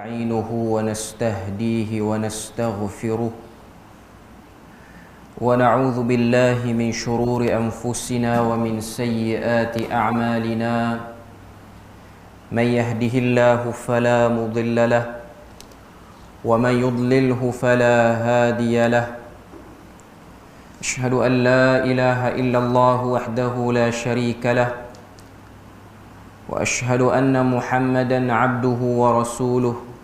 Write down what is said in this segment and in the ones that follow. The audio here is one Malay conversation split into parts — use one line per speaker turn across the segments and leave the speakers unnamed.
نستعينه ونستهديه ونستغفره ونعوذ بالله من شرور أنفسنا ومن سيئات أعمالنا من يهده الله فلا مضل له ومن يضلله فلا هادي له أشهد أن لا إله إلا الله وحده لا شريك له وأشهد أن محمدًا عبده ورسوله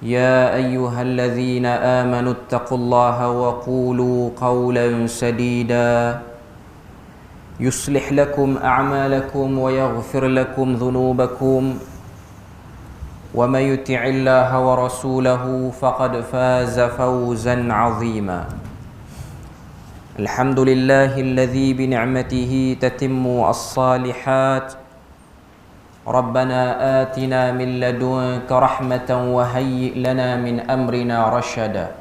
يا أيها الذين آمنوا اتقوا الله وقولوا قولا سديدا يصلح لكم أعمالكم ويغفر لكم ذنوبكم ومن يطع الله ورسوله فقد فاز فوزا عظيما الحمد لله الذي بنعمته تتم الصالحات ربنا آتنا من لدنك رحمة وهيئ لنا من أمرنا رشدا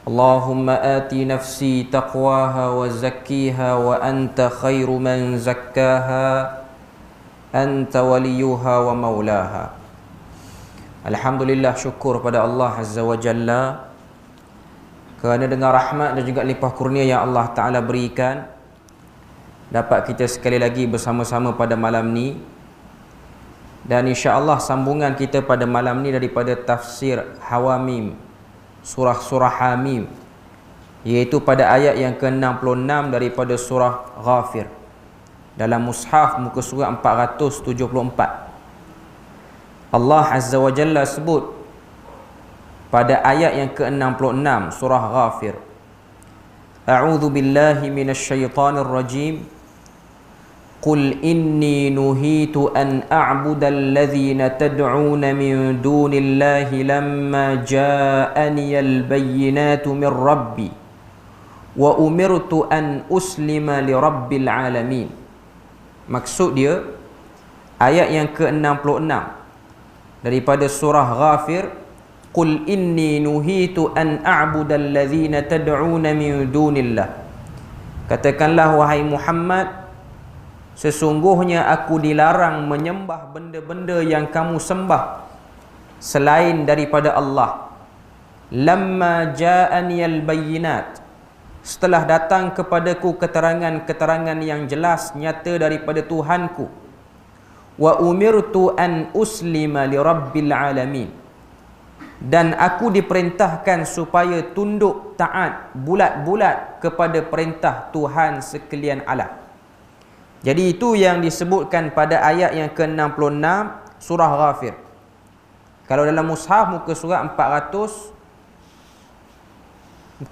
اللهم آت نفسي تقواها وزكيها وأنت خير من زكاها أنت وليها ومولاها. Alhamdulillah, syukur pada Allah Azza wa Jalla kerana dengan rahmat dan juga limpah kurnia yang Allah Ta'ala berikan, dapat kita sekali lagi bersama-sama pada malam ni. Dan insya-Allah sambungan kita pada malam ni daripada tafsir Hawamim, surah Hamim, iaitu pada ayat yang ke-66 daripada surah Ghafir dalam mushaf muka surat 474. Allah Azza wa Jalla sebut pada ayat yang ke-66 surah Ghafir, A'udzu billahi minasyaitonir rajim. Qul inni nuhitu an a'budal ladzina tad'una min dunillahi lamma ja'aniyal bayyinatu min rabbi wa umirtu an uslima li rabbil alamin. Maksud dia ayat yang ke-66 daripada surah Ghafir, Qul inni nuhitu an a'budal ladzina tad'una min dunillah. Katakanlah wahai Muhammad, sesungguhnya aku dilarang menyembah benda-benda yang kamu sembah selain daripada Allah. Lamma ja'aniyal bayyinat, setelah datang kepadaku keterangan-keterangan yang jelas nyata daripada Tuhanku. Wa umirtu an uslima li rabbil alamin, dan aku diperintahkan supaya tunduk taat bulat-bulat kepada perintah Tuhan sekalian alam. Jadi itu yang disebutkan pada ayat yang ke-66 surah Ghafir. Kalau dalam mushaf muka surat 474.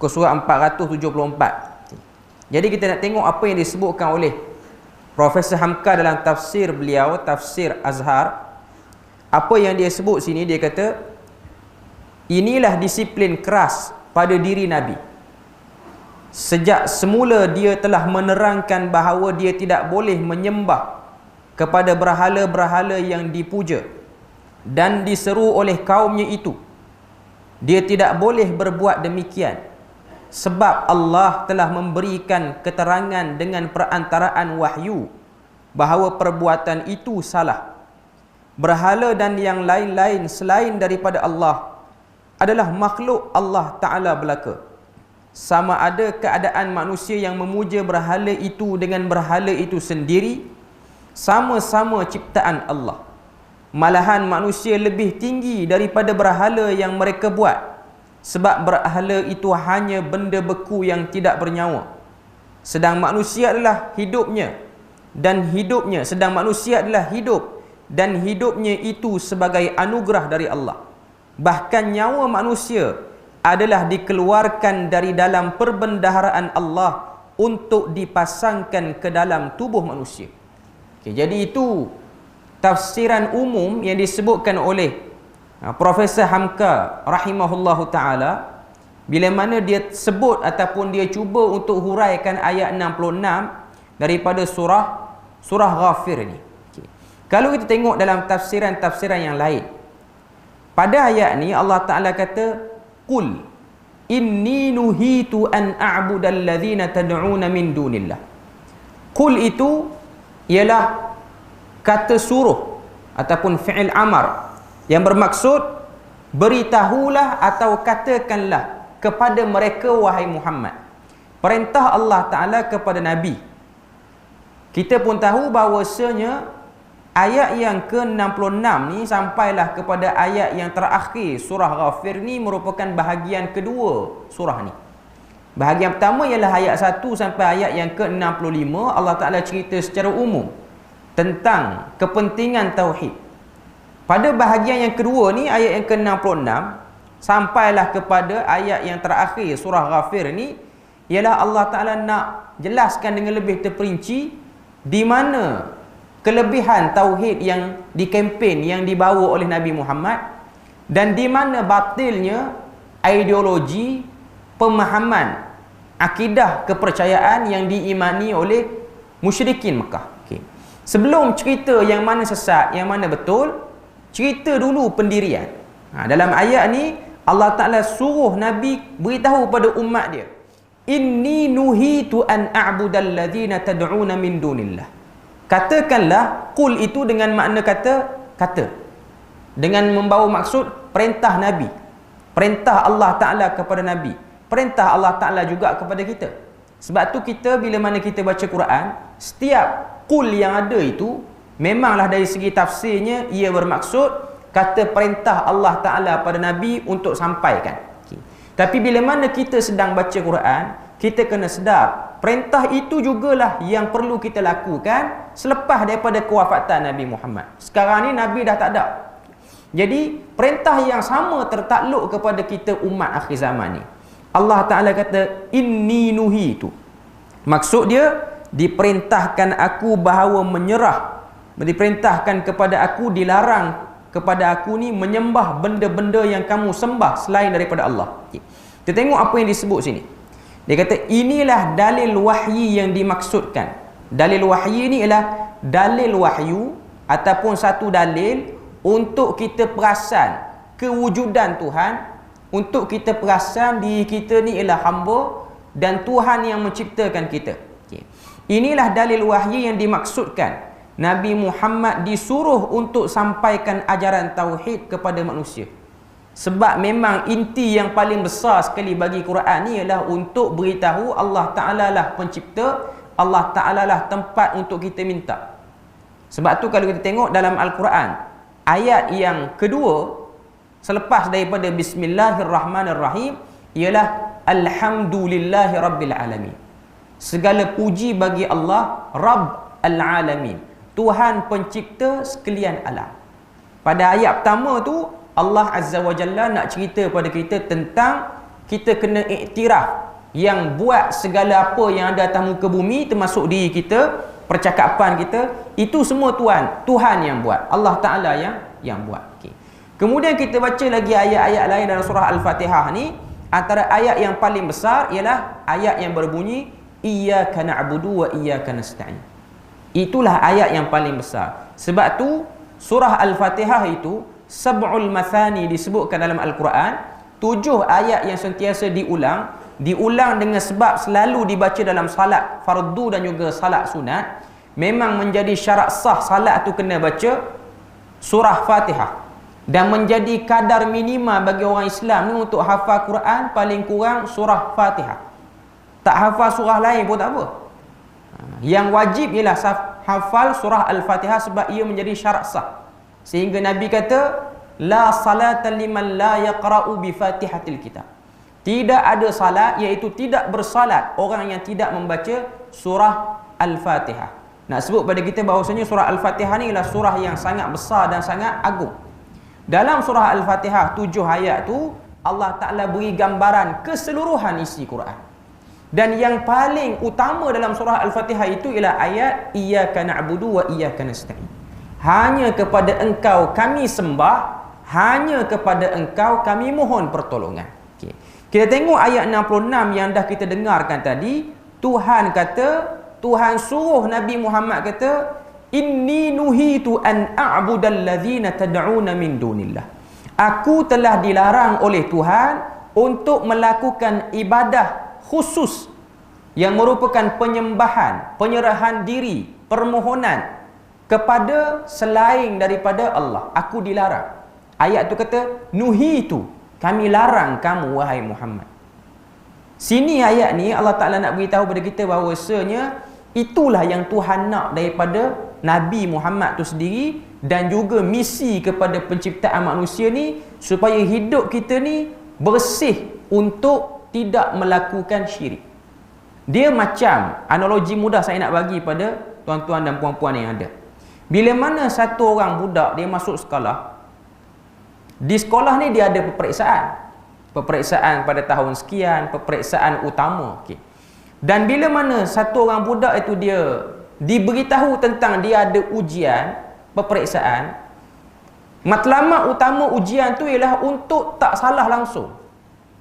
Jadi kita nak tengok apa yang disebutkan oleh Profesor Hamka dalam tafsir beliau, tafsir Azhar. Apa yang dia sebut sini, dia kata inilah disiplin keras pada diri Nabi. Sejak semula dia telah menerangkan bahawa dia tidak boleh menyembah kepada berhala-berhala yang dipuja dan diseru oleh kaumnya itu. Dia tidak boleh berbuat demikian sebab Allah telah memberikan keterangan dengan perantaraan wahyu bahawa perbuatan itu salah. Berhala dan yang lain-lain selain daripada Allah adalah makhluk Allah Ta'ala belaka. Sama ada keadaan manusia yang memuja berhala itu dengan berhala itu sendiri, sama-sama ciptaan Allah. Malahan manusia lebih tinggi daripada berhala yang mereka buat, sebab berhala itu hanya benda beku yang tidak bernyawa. Sedang manusia adalah hidupnya dan hidupnya itu sebagai anugerah dari Allah. Bahkan nyawa manusia adalah dikeluarkan dari dalam perbendaharaan Allah untuk dipasangkan ke dalam tubuh manusia. Jadi itu tafsiran umum yang disebutkan oleh Profesor Hamka rahimahullahu ta'ala bila mana dia sebut ataupun dia cuba untuk huraikan ayat 66 daripada surah Ghafir ni. Kalau kita tengok dalam tafsiran-tafsiran yang lain, pada ayat ni Allah Ta'ala kata, Qul inni nuhitu an a'budal ladzina tad'una min dunillah. Qul itu ialah kata suruh ataupun fi'il amar Yang bermaksud, beritahulah atau katakanlah kepada mereka, wahai Muhammad. Perintah Allah Ta'ala kepada Nabi. Kita pun tahu bahawasanya ayat yang ke-66 ni sampailah kepada ayat yang terakhir surah Ghafir ni merupakan bahagian kedua surah ni. Bahagian pertama ialah ayat 1 sampai ayat yang ke-65. Allah Ta'ala cerita secara umum tentang kepentingan tauhid. Pada bahagian yang kedua ni, ayat yang ke-66 sampailah kepada ayat yang terakhir surah Ghafir ni, ialah Allah Ta'ala nak jelaskan dengan lebih terperinci di mana kelebihan tauhid yang dikempen, yang dibawa oleh Nabi Muhammad, dan di mana batilnya ideologi, pemahaman, akidah, kepercayaan yang diimani oleh musyrikin Mekah. Okay. Sebelum cerita yang mana sesat, yang mana betul, cerita dulu pendirian. Dalam ayat ni Allah Ta'ala suruh Nabi beritahu pada umat dia, inni nuhitu an a'budal ladzina tad'una min dunillah. Katakanlah, qul itu dengan makna kata, dengan membawa maksud perintah Nabi, perintah Allah Ta'ala kepada Nabi, perintah Allah Ta'ala juga kepada kita. Sebab tu kita bila mana kita baca Quran, setiap qul yang ada itu memanglah dari segi tafsirnya ia bermaksud kata perintah Allah Ta'ala pada Nabi untuk sampaikan. Okay. Tapi bila mana kita sedang baca Quran, kita kena sedar perintah itu jugalah yang perlu kita lakukan selepas daripada kewafatan Nabi Muhammad. Sekarang ni Nabi dah tak ada. Jadi perintah yang sama tertakluk kepada kita umat akhir zaman ni. Allah Ta'ala kata inni nuhitu. Maksud dia, diperintahkan aku bahawa menyerah, diperintahkan kepada aku, dilarang kepada aku ni menyembah benda-benda yang kamu sembah selain daripada Allah. Okay. Kita tengok apa yang disebut sini. Dia kata inilah dalil wahyi yang dimaksudkan. Dalil wahyi ni ialah dalil wahyu ataupun satu dalil untuk kita perasan kewujudan Tuhan, untuk kita perasan diri kita ni ialah hamba dan Tuhan yang menciptakan kita. Okay. Inilah dalil wahyi yang dimaksudkan. Nabi Muhammad disuruh untuk sampaikan ajaran tauhid kepada manusia. Sebab memang inti yang paling besar sekali bagi Quran ni ialah untuk beritahu Allah Ta'ala lah pencipta, Allah Ta'ala lah tempat untuk kita minta. Sebab tu kalau kita tengok dalam Al-Quran, ayat yang kedua selepas daripada Bismillahirrahmanirrahim ialah Alhamdulillahi Rabbil Alamin. Segala puji bagi Allah, Rabb Al-Alamin, Tuhan pencipta sekalian alam. Pada ayat pertama tu Allah Azza wa Jalla nak cerita pada kita tentang kita kena iktiraf yang buat segala apa yang ada atas muka bumi, termasuk diri kita, percakapan kita, itu semua Tuhan yang buat, Allah Ta'ala yang buat. Okay. Kemudian kita baca lagi ayat-ayat lain dalam surah Al-Fatihah ni. Antara ayat yang paling besar ialah ayat yang berbunyi Iyyaka na'budu wa iyyaka nasta'in. Itulah ayat yang paling besar. Sebab tu surah Al-Fatihah itu Sab'ul Mathani disebutkan dalam Al-Quran, 7 ayat yang sentiasa diulang dengan sebab selalu dibaca dalam salat fardu dan juga salat sunat. Memang menjadi syarat sah salat tu kena baca surah Fatihah, dan menjadi kadar minima bagi orang Islam ni untuk hafal Quran paling kurang surah Fatihah. Tak hafal surah lain pun tak apa. Yang wajib ialah hafal surah Al-Fatihah sebab ia menjadi syarat sah. Sehingga Nabi kata la salata liman la yaqra'u bi Fatihatil kitab. Tidak ada salat, iaitu tidak bersalat orang yang tidak membaca surah Al-Fatihah. Nak sebut pada kita bahawasanya surah Al-Fatihah ni ialah surah yang sangat besar dan sangat agung. Dalam surah Al-Fatihah 7 ayat tu Allah Ta'ala beri gambaran keseluruhan isi Quran. Dan yang paling utama dalam surah Al-Fatihah itu ialah ayat Iyyaka na'budu wa iyyaka nasta'in. Hanya kepada engkau kami sembah, hanya kepada engkau kami mohon pertolongan. Okay. Kita tengok ayat 66 yang dah kita dengarkan tadi. Tuhan kata, Tuhan suruh Nabi Muhammad kata, inni nuhitu an a'budal ladzina tad'una min dunillah. Aku telah dilarang oleh Tuhan untuk melakukan ibadah khusus yang merupakan penyembahan, penyerahan diri, permohonan kepada selain daripada Allah. Aku dilarang. Ayat tu kata nuhitu, kami larang kamu wahai Muhammad. Sini ayat ni Allah Ta'ala nak beritahu kepada kita bahawasanya itulah yang Tuhan nak daripada Nabi Muhammad tu sendiri, dan juga misi kepada penciptaan manusia ni, supaya hidup kita ni bersih untuk tidak melakukan syirik. Dia macam analogi mudah saya nak bagi pada tuan-tuan dan puan-puan yang ada. Bila mana satu orang budak dia masuk sekolah, di sekolah ni dia ada peperiksaan pada tahun sekian, peperiksaan utama, okey. Dan bila mana satu orang budak itu dia diberitahu tentang dia ada ujian, peperiksaan, matlamat utama ujian tu ialah untuk tak salah langsung,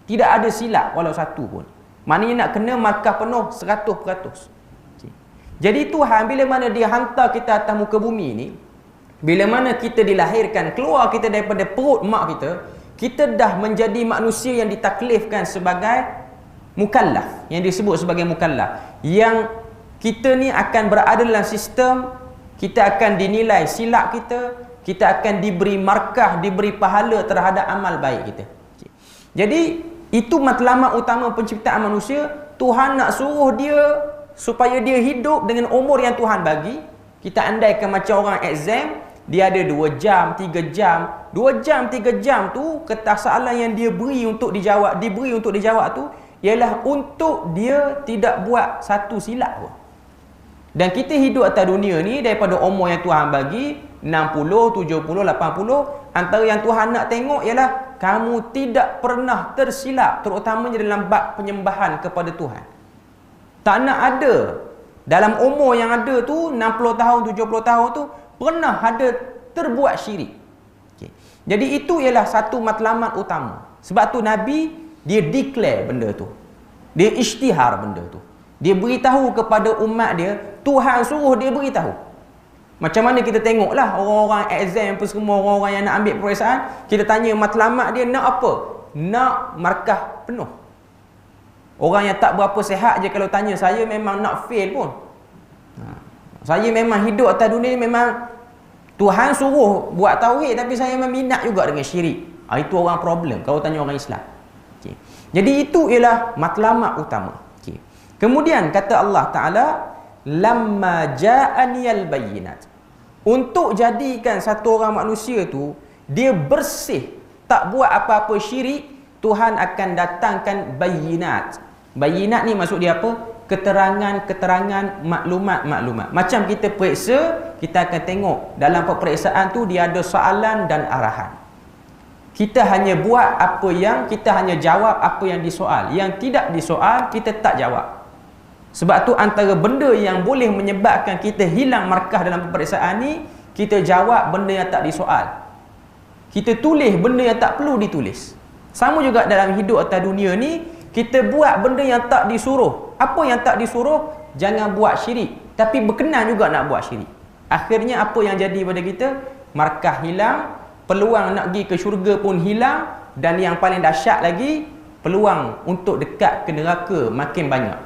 tidak ada silap walau satu pun. Maknanya nak kena markah penuh 100%. Okay. Jadi Tuhan bila mana dia hantar kita atas muka bumi ni, bila mana kita dilahirkan, keluar kita daripada perut mak kita dah menjadi manusia yang ditaklifkan sebagai mukallaf, yang disebut sebagai mukallaf, yang kita ni akan berada dalam sistem, kita akan dinilai silap kita akan diberi markah, diberi pahala terhadap amal baik kita. Okay. Jadi itu matlamat utama penciptaan manusia. Tuhan nak suruh dia supaya dia hidup dengan umur yang Tuhan bagi. Kita andaikan macam orang exam, dia ada 2 jam, 3 jam. 2 jam, 3 jam tu, soalan yang dia diberi untuk dijawab tu ialah untuk dia tidak buat satu silap pun. Dan kita hidup atas dunia ni daripada umur yang Tuhan bagi 60, 70, 80. Antara yang Tuhan nak tengok ialah kamu tidak pernah tersilap, terutamanya dalam bab penyembahan kepada Tuhan. Tak nak ada dalam umur yang ada tu 60 tahun, 70 tahun tu pernah ada terbuat syirik. Okay. Jadi itu ialah satu matlamat utama. Sebab tu Nabi dia declare benda tu. Dia isytihar benda tu. Dia beritahu kepada umat dia, Tuhan suruh dia beritahu. Macam mana kita tengoklah orang-orang exam apa semua, orang-orang yang nak ambil peperiksaan, kita tanya matlamat dia nak apa? Nak markah penuh. Orang yang tak berapa sihat je kalau tanya, saya memang nak fail pun. Saya memang hidup atas dunia ni memang Tuhan suruh buat tauhid, tapi saya memang minat juga dengan syirik. Itu orang problem kalau tanya orang Islam. Okay. Jadi itu ialah matlamat utama. Okay. Kemudian kata Allah Ta'ala, lamma ja'aniyal bayyinat. Untuk jadikan satu orang manusia tu dia bersih, tak buat apa-apa syirik, Tuhan akan datangkan bayyinat. Bayyinat ni maksud dia apa? Keterangan-keterangan, maklumat-maklumat. Macam kita periksa, kita akan tengok dalam peperiksaan tu dia ada soalan dan arahan. Kita hanya buat apa yang, kita hanya jawab apa yang disoal. Yang tidak disoal, kita tak jawab. Sebab tu antara benda yang boleh menyebabkan kita hilang markah dalam peperiksaan ni, kita jawab benda yang tak disoal. Kita tulis benda yang tak perlu ditulis. Sama juga dalam hidup atas dunia ni, kita buat benda yang tak disuruh. Apa yang tak disuruh, jangan buat syirik. Tapi berkenan juga nak buat syirik. Akhirnya apa yang jadi pada kita? Markah hilang, peluang nak pergi ke syurga pun hilang, dan yang paling dahsyat lagi, peluang untuk dekat ke neraka makin banyak.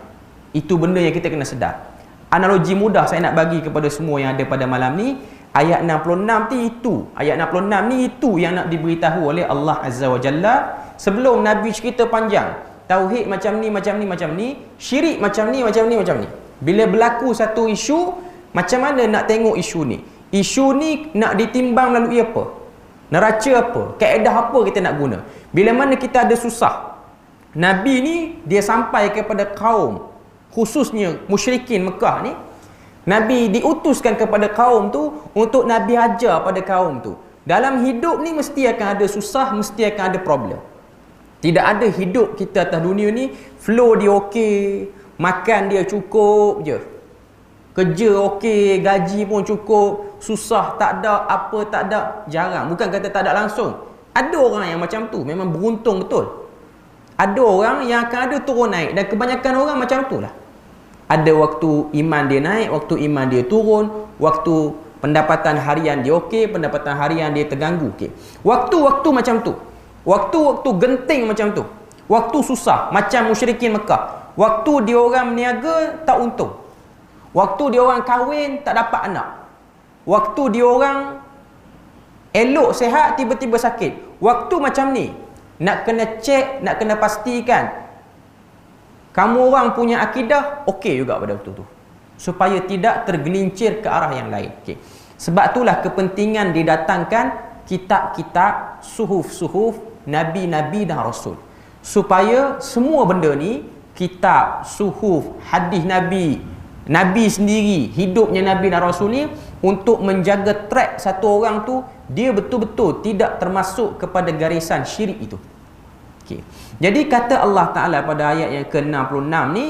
Itu benda yang kita kena sedar. Analogi mudah saya nak bagi kepada semua yang ada pada malam ni, ayat 66 ni itu. Ayat 66 ni itu yang nak diberitahu oleh Allah Azza wa Jalla. Sebelum Nabi cerita panjang, tauhid macam ni, macam ni, macam ni, syirik macam ni, macam ni, macam ni. Bila berlaku satu isu, macam mana nak tengok isu ni? Isu ni nak ditimbang melalui apa? Neraca apa? Kaedah apa kita nak guna? Bila mana kita ada susah, Nabi ni dia sampai kepada kaum, khususnya musyrikin Mekah ni, Nabi diutuskan kepada kaum tu untuk Nabi ajar pada kaum tu. Dalam hidup ni mesti akan ada susah, mesti akan ada problem. Tidak ada hidup kita atas dunia ni flow dia okey, makan dia cukup je, kerja okey, gaji pun cukup, susah tak ada, apa tak ada, jarang. Bukan kata tak ada langsung. Ada orang yang macam tu, memang beruntung betul. Ada orang yang akan ada turun naik, dan kebanyakan orang macam tu lah. Ada waktu iman dia naik, waktu iman dia turun, waktu pendapatan harian dia okey, pendapatan harian dia terganggu. Okey. Waktu-waktu macam tu. Waktu-waktu genting macam tu. Waktu susah macam musyrikin Mekah. Waktu dia orang berniaga tak untung. Waktu dia orang kahwin tak dapat anak. Waktu dia orang Elok sihat, tiba-tiba sakit. Waktu macam ni, nak kena cek, nak kena pastikan kamu orang punya akidah okey juga pada waktu tu, supaya tidak tergelincir ke arah yang lain. Okey. Sebab itulah kepentingan didatangkan kitab-kitab, suhuf-suhuf nabi-nabi dan rasul, supaya semua benda ni, kitab, suhuf, hadis nabi, nabi sendiri, hidupnya nabi dan rasul ni, untuk menjaga track satu orang tu dia betul-betul tidak termasuk kepada garisan syirik itu. Okey. Jadi kata Allah Taala pada ayat yang ke-66 ni,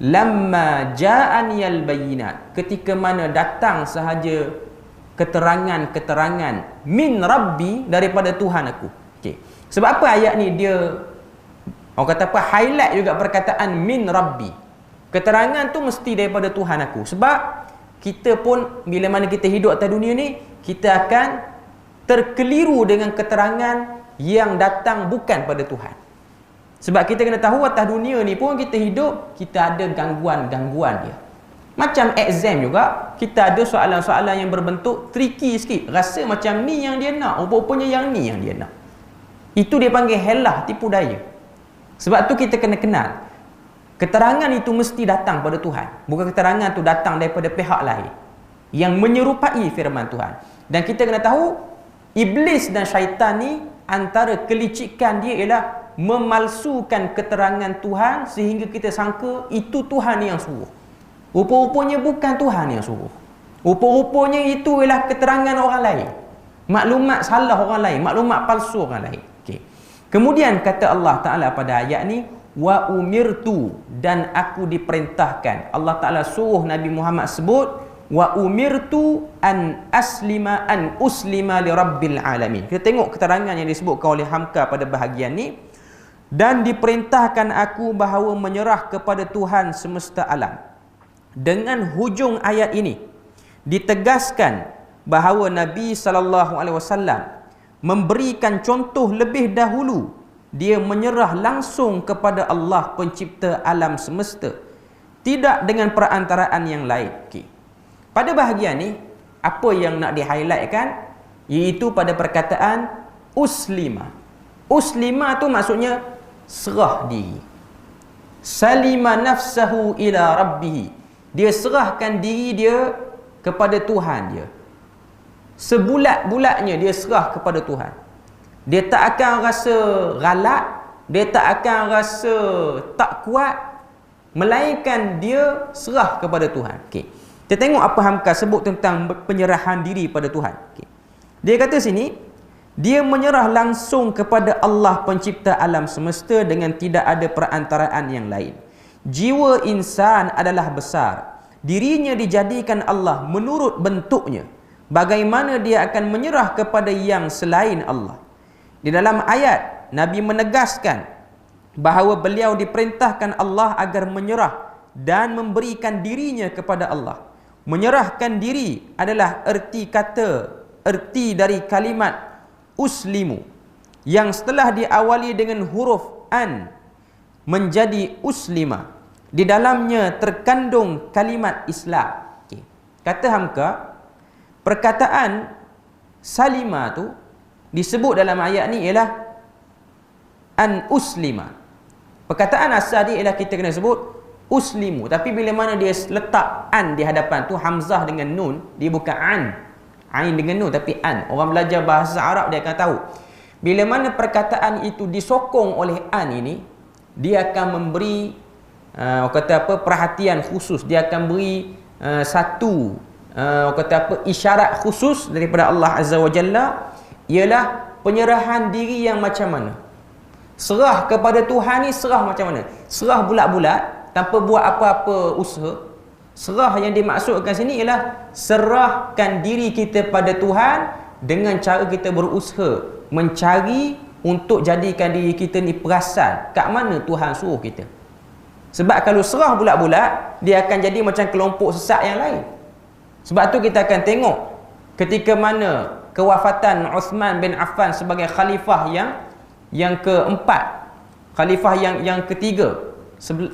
lamma ja'aniyal bayyinat, ketika mana datang sahaja keterangan-keterangan min rabbi, daripada Tuhan aku. Okey. Sebab apa ayat ni dia orang kata apa, highlight juga perkataan min rabbi. Keterangan tu mesti daripada Tuhan aku. Sebab kita pun bila mana kita hidup atas dunia ni, kita akan terkeliru dengan keterangan yang datang bukan pada Tuhan. Sebab kita kena tahu atas dunia ni pun kita hidup, kita ada gangguan-gangguan dia. Macam exam juga, kita ada soalan-soalan yang berbentuk tricky sikit. Rasa macam ni yang dia nak, rupanya yang ni yang dia nak. Itu dia panggil helah, tipu daya. Sebab tu kita kena kenal, keterangan itu mesti datang pada Tuhan. Bukan keterangan tu datang daripada pihak lain yang menyerupai firman Tuhan. Dan kita kena tahu, iblis dan syaitan ni, antara kelicikan dia ialah memalsukan keterangan Tuhan sehingga kita sangka itu Tuhan yang suruh. Rupa-rupanya bukan Tuhan yang suruh. Rupa-rupanya itu ialah keterangan orang lain, maklumat salah orang lain, maklumat palsu orang lain. Okay. Kemudian kata Allah Ta'ala pada ayat ni, wa umirtu, dan aku diperintahkan. Allah Ta'ala suruh Nabi Muhammad sebut, wa umirtu an uslima li rabbil alamin. Kita tengok keterangan yang disebutkan oleh Hamka pada bahagian ni, dan diperintahkan aku bahawa menyerah kepada Tuhan semesta alam. Dengan hujung ayat ini ditegaskan bahawa Nabi SAW memberikan contoh lebih dahulu. Dia menyerah langsung kepada Allah pencipta alam semesta, tidak dengan perantaraan yang lain. Okay. Pada bahagian ni, apa yang nak di-highlightkan, iaitu pada perkataan uslima. Uslima tu maksudnya serah diri. Salima nafsahu ila rabbih. Dia serahkan diri dia kepada Tuhan dia. Sebulat-bulatnya dia serah kepada Tuhan. Dia tak akan rasa galak, dia tak akan rasa tak kuat, melainkan dia serah kepada Tuhan. Okay. Kita tengok apa Hamka sebut tentang penyerahan diri pada Tuhan. Okay. Dia kata sini, dia menyerah langsung kepada Allah pencipta alam semesta dengan tidak ada perantaraan yang lain. Jiwa insan adalah besar. Dirinya dijadikan Allah menurut bentuknya. Bagaimana dia akan menyerah kepada yang selain Allah? Di dalam ayat, Nabi menegaskan bahawa beliau diperintahkan Allah agar menyerah dan memberikan dirinya kepada Allah. Menyerahkan diri adalah erti dari kalimat uslimu, yang setelah diawali dengan huruf an menjadi uslima. Di dalamnya terkandung kalimat Islam. Okay. Kata Hamka, perkataan salima tu disebut dalam ayat ni ialah an uslima. Perkataan asal dia ialah kita kena sebut uslimu, tapi bila mana dia letak an di hadapan tu, hamzah dengan nun, dia bukan an, ain dengan nun, tapi an. Orang belajar bahasa Arab dia akan tahu, bila mana perkataan itu disokong oleh an ini, dia akan memberi kata apa, perhatian khusus. Dia akan beri satu kata apa, isyarat khusus daripada Allah Azza wa Jalla, ialah penyerahan diri yang macam mana. Serah kepada Tuhan ni serah macam mana? Serah bulat-bulat tanpa buat apa-apa usaha. Serah yang dimaksudkan sini ialah serahkan diri kita pada Tuhan dengan cara kita berusaha mencari untuk jadikan diri kita ni perasan kat mana Tuhan suruh kita. Sebab kalau serah bulat-bulat, dia akan jadi macam kelompok sesat yang lain. Sebab tu kita akan tengok ketika mana kewafatan Uthman bin Affan sebagai khalifah yang keempat, khalifah yang ketiga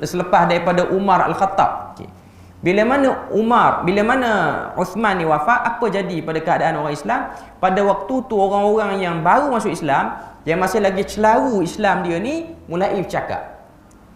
selepas daripada Umar Al-Khattab. Okay. Bila mana Umar, bila mana Uthman ni wafat, apa jadi pada keadaan orang Islam? Pada waktu tu orang-orang yang baru masuk Islam, yang masih lagi celaru Islam dia ni, mulai bercakap.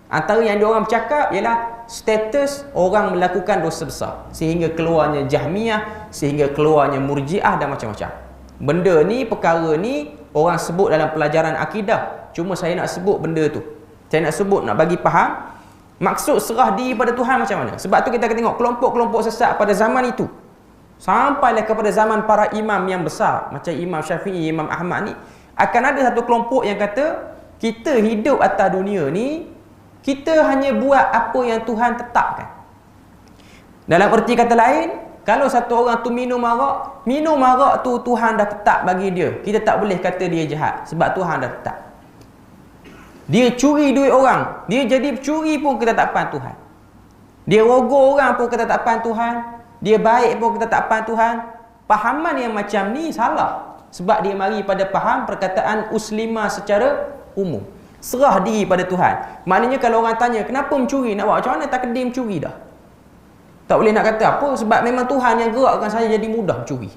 Antara yang diorang bercakap ialah status orang melakukan dosa besar, sehingga keluarnya Jahmiyah, sehingga keluarnya Murji'ah dan macam-macam. Benda ni, perkara ni orang sebut dalam pelajaran akidah. Cuma saya nak sebut benda tu, saya nak sebut, nak bagi faham maksud serah diri pada Tuhan macam mana. Sebab tu kita akan tengok kelompok-kelompok sesat pada zaman itu, sampailah kepada zaman para imam yang besar macam Imam Syafi'i, Imam Ahmad ni, akan ada satu kelompok yang kata kita hidup atas dunia ni, kita hanya buat apa yang Tuhan tetapkan. Dalam erti kata lain, kalau satu orang tu minum arak tu Tuhan dah tetap bagi dia, kita tak boleh kata dia jahat sebab Tuhan dah tetap. Dia curi duit orang, dia jadi pencuri pun ketetapan Tuhan. Dia rogol orang pun ketetapan Tuhan. Dia baik pun ketetapan Tuhan. Pahaman yang macam ni salah, sebab dia mari pada faham perkataan uslimah secara umum, serah diri pada Tuhan. Maknanya kalau orang tanya kenapa mencuri, nak buat macam mana, tak kena mencuri dah. Tak boleh nak kata apa, sebab memang Tuhan yang gerakkan saya jadi mudah mencuri.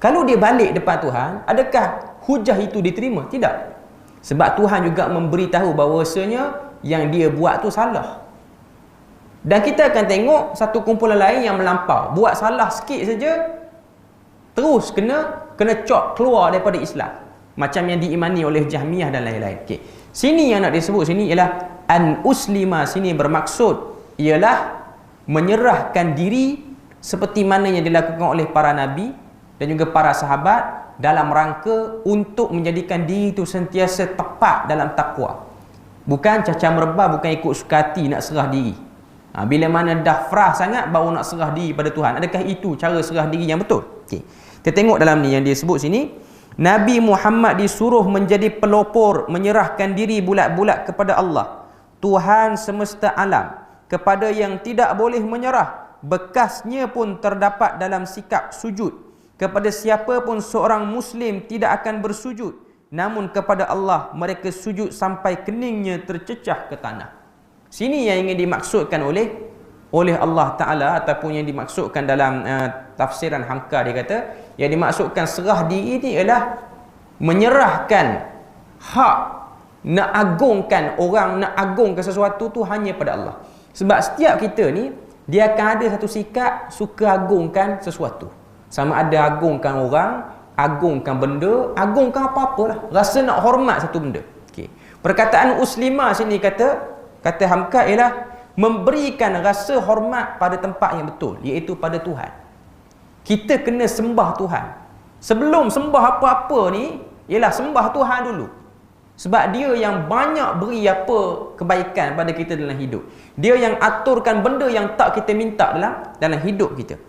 Kalau dia balik depan Tuhan, adakah hujah itu diterima? Tidak. Sebab Tuhan juga memberitahu bahawasanya yang dia buat tu salah. Dan kita akan tengok satu kumpulan lain yang melampau, buat salah sikit saja terus kena cop keluar daripada Islam, macam yang diimani oleh Jahmiyah dan lain-lain. Okey. Sini yang nak disebut sini ialah an uslima, sini bermaksud ialah menyerahkan diri seperti mana yang dilakukan oleh para nabi dan juga para sahabat, dalam rangka untuk menjadikan diri itu sentiasa tepat dalam takwa. Bukan cacah merebah, bukan ikut suka hati nak serah diri. Bila mana dah frah sangat baru nak serah diri pada Tuhan. Adakah itu cara serah diri yang betul? Okey. Kita tengok dalam ni yang dia sebut sini, Nabi Muhammad disuruh menjadi pelopor, menyerahkan diri bulat-bulat kepada Allah, Tuhan semesta alam, kepada yang tidak boleh menyerah. Bekasnya pun terdapat dalam sikap sujud. Kepada siapa pun seorang Muslim tidak akan bersujud, namun kepada Allah mereka sujud sampai keningnya tercecah ke tanah. Sini yang ingin dimaksudkan oleh Allah Ta'ala, ataupun yang dimaksudkan dalam tafsiran Hamka, dia kata yang dimaksudkan serah diri ini ialah menyerahkan hak, nak agungkan orang, nak agungkan sesuatu tu hanya pada Allah. Sebab setiap kita ni, dia akan ada satu sikap suka agungkan sesuatu. Sama ada agungkan orang, agungkan benda, agungkan apa-apalah, rasa nak hormat satu benda. Okey. Perkataan uslimah sini kata Hamka ialah memberikan rasa hormat pada tempat yang betul, iaitu pada Tuhan. Kita kena sembah Tuhan. Sebelum sembah apa-apa ni, ialah sembah Tuhan dulu. Sebab dia yang banyak beri apa kebaikan pada kita dalam hidup. Dia yang aturkan benda yang tak kita minta dalam hidup kita.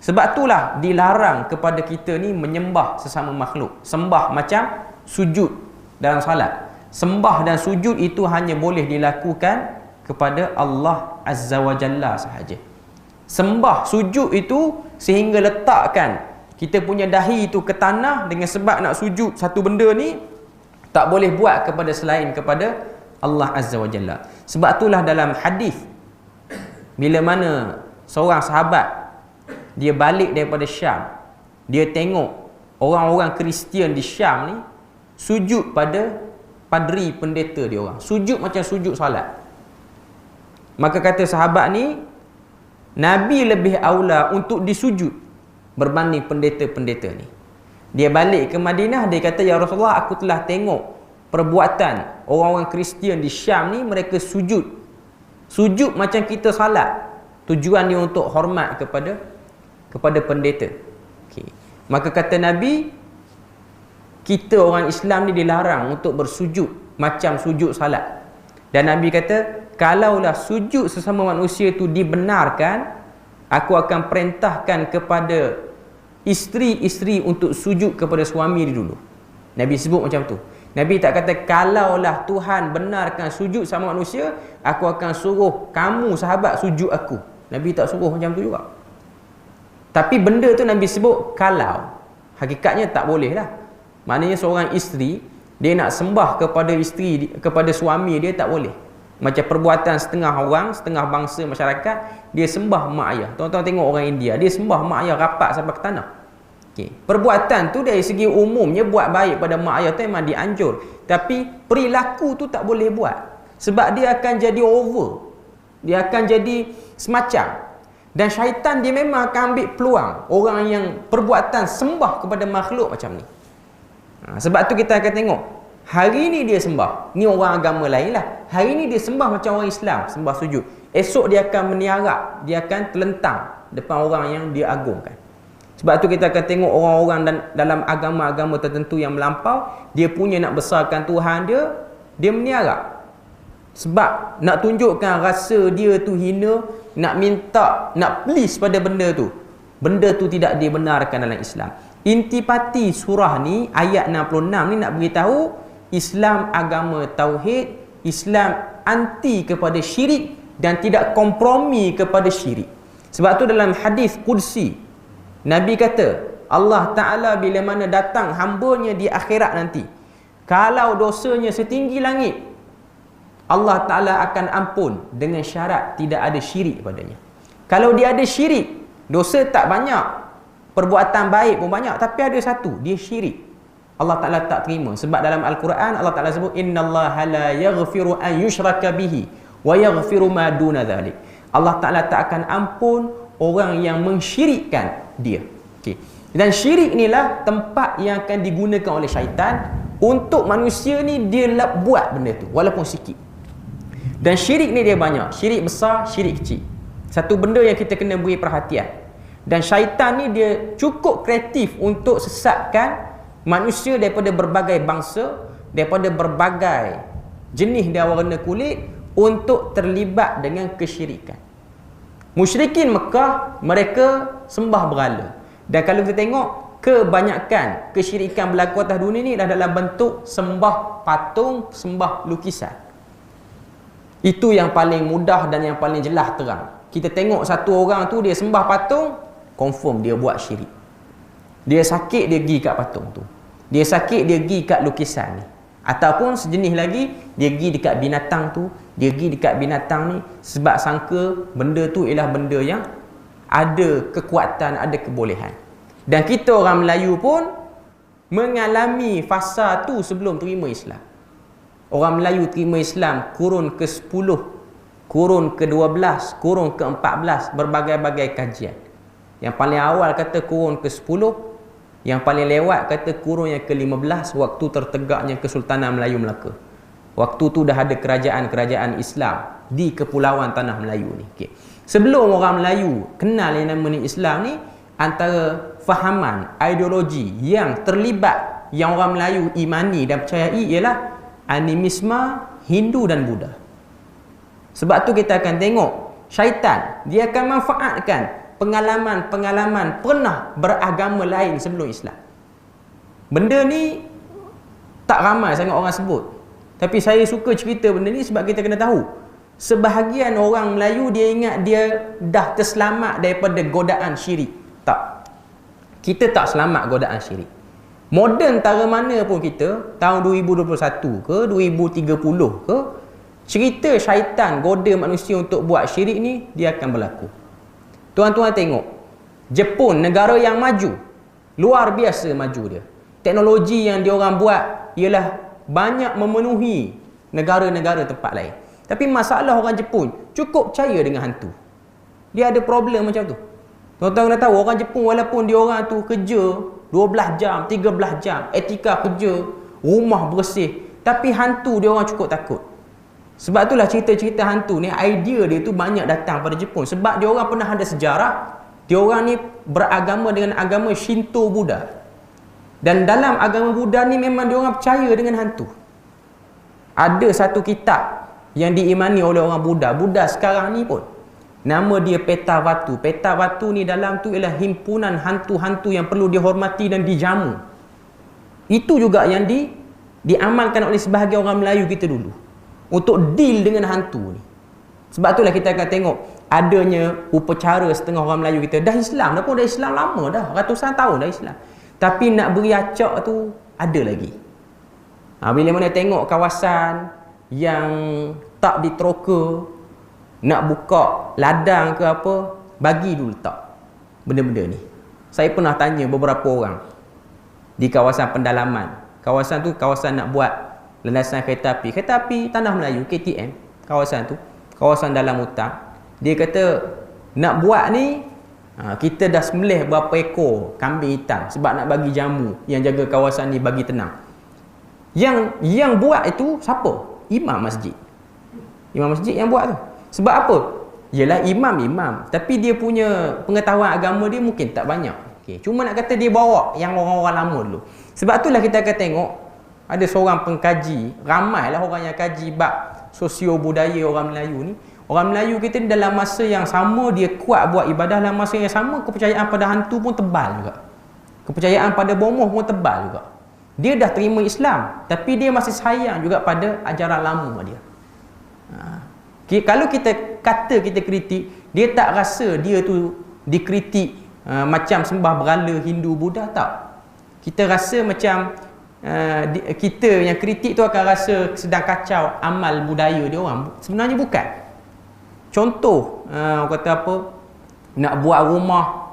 Sebab itulah dilarang kepada kita ni menyembah sesama makhluk. Sembah macam sujud dalam salat. Sembah dan sujud itu hanya boleh dilakukan kepada Allah Azza wa Jalla sahaja. Sembah sujud itu sehingga letakkan kita punya dahi itu ke tanah dengan sebab nak sujud satu benda ni, tak boleh buat kepada selain kepada Allah Azza wa Jalla. Sebab itulah dalam hadis, bila mana seorang sahabat dia balik daripada Syam, dia tengok orang-orang Kristian di Syam ni sujud pada padri pendeta dia orang, sujud macam sujud salat. Maka kata sahabat ni, Nabi lebih aula untuk disujud berbanding pendeta-pendeta ni. Dia balik ke Madinah, dia kata, ya Rasulullah, aku telah tengok perbuatan orang-orang Kristian di Syam ni, mereka sujud macam kita salat. Tujuan dia untuk hormat kepada pendeta. Okay. Maka kata Nabi, kita orang Islam ni dilarang untuk bersujud macam sujud salat. Dan Nabi kata, kalaulah sujud sesama manusia itu dibenarkan, aku akan perintahkan kepada isteri-isteri untuk sujud kepada suami dia dulu. Nabi sebut macam tu. Nabi tak kata kalaulah Tuhan benarkan sujud sama manusia, aku akan suruh kamu sahabat sujud aku. Nabi tak suruh macam tu juga. Tapi benda tu Nabi sebut kalau. Hakikatnya tak boleh lah. Maknanya seorang isteri, dia nak sembah kepada isteri, kepada suami dia, tak boleh. Macam perbuatan setengah orang, setengah bangsa masyarakat, dia sembah mak ayah. Tuan-tuan tengok orang India, dia sembah mak ayah rapat sampai ke tanah. Okay. Perbuatan tu dari segi umumnya buat baik pada mak ayah tu memang dianjur. Tapi perilaku tu tak boleh buat. Sebab dia akan jadi over. Dia akan jadi semacam. Dan syaitan dia memang akan ambil peluang orang yang perbuatan sembah kepada makhluk macam ni. Sebab tu kita akan tengok. Hari ni dia sembah. Ni orang agama lain lah. Hari ni dia sembah macam orang Islam. Sembah sujud. Esok dia akan meniarap. Dia akan terlentang depan orang yang dia agungkan. Sebab tu kita akan tengok orang-orang dalam agama-agama tertentu yang melampau, dia punya nak besarkan Tuhan dia, dia meniarap. Sebab nak tunjukkan rasa dia tu hina, nak minta, nak please pada benda tu. Benda tu tidak dibenarkan dalam Islam. Intipati surah ni, ayat 66 ni nak beritahu, Islam agama tauhid, Islam anti kepada syirik dan tidak kompromi kepada syirik. Sebab tu dalam hadis qudsi, Nabi kata, Allah Ta'ala bila mana datang hambanya di akhirat nanti, kalau dosanya setinggi langit, Allah Ta'ala akan ampun dengan syarat tidak ada syirik padanya. Kalau dia ada syirik, dosa tak banyak, perbuatan baik pun banyak, tapi ada satu, dia syirik, Allah Ta'ala tak terima. Sebab dalam Al-Quran Allah Ta'ala sebut, innallaha la yaghfiru an yushraka bihi wa yaghfiru ma duna dhalik. Allah Ta'ala tak akan ampun orang yang mensyirikkan dia. Okay. Dan syirik inilah tempat yang akan digunakan oleh syaitan untuk manusia ni dia buat benda tu walaupun sikit. Dan syirik ni dia banyak. Syirik besar, syirik kecil. Satu benda yang kita kena beri perhatian. Dan syaitan ni dia cukup kreatif untuk sesatkan manusia daripada berbagai bangsa, daripada berbagai jenis dan warna kulit untuk terlibat dengan kesyirikan. Musyrikin Mekah, mereka sembah berhala. Dan kalau kita tengok, kebanyakan kesyirikan berlaku atas dunia ni adalah dalam bentuk sembah patung, sembah lukisan. Itu yang paling mudah dan yang paling jelas terang. Kita tengok satu orang tu, dia sembah patung, confirm dia buat syirik. Dia sakit, dia pergi kat patung tu. Dia sakit, dia pergi kat lukisan ni. Ataupun sejenis lagi, dia pergi dekat binatang tu, dia pergi dekat binatang ni sebab sangka benda tu ialah benda yang ada kekuatan, ada kebolehan. Dan kita orang Melayu pun mengalami fasa tu sebelum terima Islam. Orang Melayu terima Islam kurun ke-10, kurun ke-12, kurun ke-14, berbagai-bagai kajian. Yang paling awal kata kurun ke-10, yang paling lewat kata kurun yang ke-15, waktu tertegaknya Kesultanan Melayu Melaka. Waktu tu dah ada kerajaan-kerajaan Islam di kepulauan Tanah Melayu ni. Okay. Sebelum orang Melayu kenal yang namanya Islam ni, antara fahaman, ideologi yang terlibat, yang orang Melayu imani dan percayai ialah animisme, Hindu dan Buddha. Sebab tu kita akan tengok syaitan, dia akan manfaatkan pengalaman-pengalaman pernah beragama lain sebelum Islam. Benda ni tak ramai sangat orang sebut. Tapi saya suka cerita benda ni sebab kita kena tahu. Sebahagian orang Melayu dia ingat dia dah terselamat daripada godaan syirik. Tak. Kita tak selamat godaan syirik. Moden tara mana pun kita, tahun 2021 ke, 2030 ke, cerita syaitan goda manusia untuk buat syirik ni, dia akan berlaku. Tuan-tuan tengok, Jepun, negara yang maju, luar biasa maju dia. Teknologi yang diorang buat ialah banyak memenuhi negara-negara tempat lain. Tapi masalah orang Jepun cukup percaya dengan hantu. Dia ada problem macam tu. Tuan-tuan kena tahu, orang Jepun walaupun diorang tu kerja 12 jam, 13 jam, etika kerja, rumah bersih, tapi hantu diorang cukup takut. Sebab itulah cerita-cerita hantu ni, idea dia tu banyak datang pada Jepun. Sebab dia orang pernah ada sejarah, dia orang ni beragama dengan agama Shinto Buddha. Dan dalam agama Buddha ni memang dia orang percaya dengan hantu. Ada satu kitab yang diimani oleh orang Buddha, Buddha sekarang ni pun, nama dia Petavatu. Petavatu ni dalam tu ialah himpunan hantu-hantu yang perlu dihormati dan dijamu. Itu juga yang diamalkan oleh sebahagian orang Melayu kita dulu untuk deal dengan hantu ni. Sebab itulah kita akan tengok adanya upacara setengah orang Melayu kita. Dah Islam dah pun, dah Islam lama dah, ratusan tahun dah Islam. Tapi nak beri acak tu ada lagi. Bila mana tengok kawasan yang letak di troka, nak buka ladang ke apa, bagi dulu letak benda-benda ni. Saya pernah tanya beberapa orang di kawasan pendalaman. Kawasan tu kawasan nak buat landasan kereta api. Kereta api Tanah Melayu, KTM, kawasan tu, kawasan dalam hutan. Dia kata nak buat ni, kita dah sembelih berapa ekor kambing hitam sebab nak bagi jamu yang jaga kawasan ni bagi tenang. Yang buat itu siapa? Imam masjid. Imam masjid yang buat tu. Sebab apa? Yalah imam, tapi dia punya pengetahuan agama dia mungkin tak banyak. Okay. Cuma nak kata dia bawa yang orang-orang lama dulu. Sebab itulah kita akan tengok ada seorang pengkaji, ramailah orang yang kaji bab sosio budaya orang Melayu ni. Orang Melayu kita ni dalam masa yang sama dia kuat buat ibadah, dalam masa yang sama kepercayaan pada hantu pun tebal juga. Kepercayaan pada bomoh pun tebal juga. Dia dah terima Islam, tapi dia masih sayang juga pada ajaran lama dia. Kalau kita kata kita kritik, dia tak rasa dia tu dikritik macam sembah berhala Hindu Buddha, tak. Kita rasa macam kita yang kritik tu akan rasa sedang kacau amal budaya dia orang. Sebenarnya bukan. Contoh, kata apa, nak buat rumah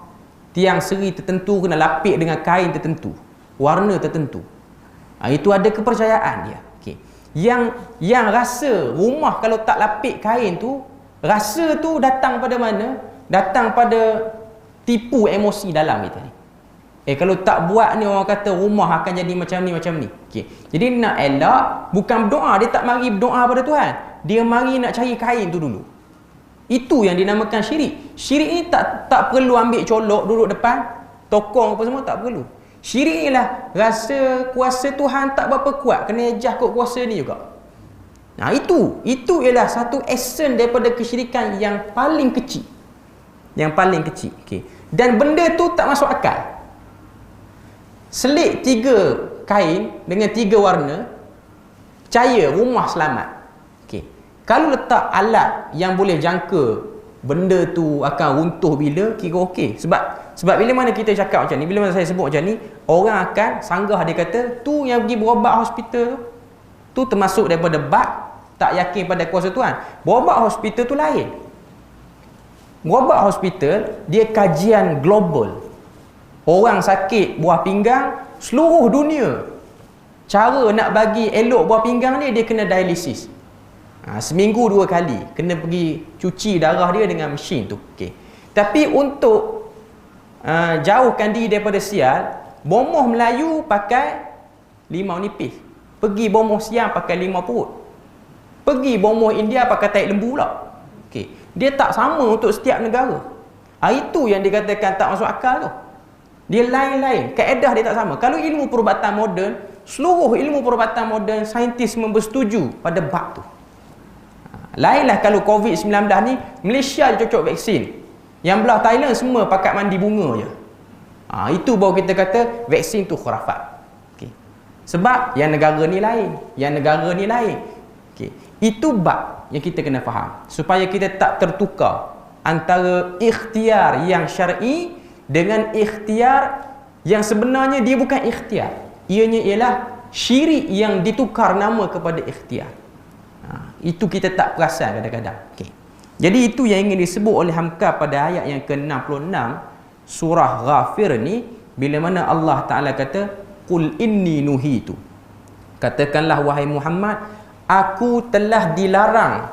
tiang seri tertentu kena lapik dengan kain tertentu, warna tertentu. Itu ada kepercayaan dia. Okay. Yang rasa rumah kalau tak lapik kain tu, rasa tu datang pada mana? Datang pada tipu emosi dalam kita ni. Kalau tak buat ni, orang kata rumah akan jadi macam ni, macam ni. Okay. Jadi nak elak, bukan berdoa. Dia tak mari berdoa pada Tuhan. Dia mari nak cari kain tu dulu. Itu yang dinamakan syirik. Syirik ni tak perlu ambil colok duduk depan tokong apa semua, tak perlu. Syirik ni lah rasa kuasa Tuhan tak berapa kuat, kena ejah kot kuasa ni juga. Nah, itu ialah satu esen daripada kesyirikan yang paling kecil. Yang paling kecil. Okay. Dan benda tu tak masuk akal. Selit 3 kain dengan 3 warna, percaya rumah selamat. Okay. Kalau letak alat yang boleh jangka benda tu akan runtuh bila, kira okey. Sebab bila mana kita cakap macam ni, bila mana saya sebut macam ni, orang akan sanggah, dia kata tu yang pergi berobat hospital tu termasuk daripada bab tak yakin pada kuasa Tuhan. Berobat hospital tu lain. Berobat hospital dia kajian global. Orang sakit buah pinggang seluruh dunia, cara nak bagi elok buah pinggang ni, dia kena dialisis. Seminggu 2 kali kena pergi cuci darah dia dengan mesin tu. Okay. Tapi untuk jauhkan diri daripada sial, bomoh Melayu pakai limau nipis, pergi bomoh siang pakai limau perut, pergi bomoh India pakai tahi lembu pula. Okay. Dia tak sama untuk setiap negara. Itu yang dikatakan tak masuk akal tu. Dia lain-lain, kaedah dia tak sama. Kalau ilmu perubatan moden, seluruh ilmu perubatan moden saintis bersetuju pada bab tu. Lainlah kalau COVID-19 ni, Malaysia je cocok vaksin. Yang belah Thailand semua pakat mandi bunga je. Itu baru kita kata vaksin tu khurafat. Okay. Sebab yang negara ni lain, yang negara ni lain. Okay. Itu bab yang kita kena faham, supaya kita tak tertukar antara ikhtiar yang syar'i dengan ikhtiar yang sebenarnya dia bukan ikhtiar. Ianya ialah syirik yang ditukar nama kepada ikhtiar. Itu kita tak perasan kadang-kadang. Okay. Jadi itu yang ingin disebut oleh Hamka pada ayat yang ke-66 surah Ghafir ni, bila mana Allah Ta'ala kata qul inni nuhitu, katakanlah wahai Muhammad, aku telah dilarang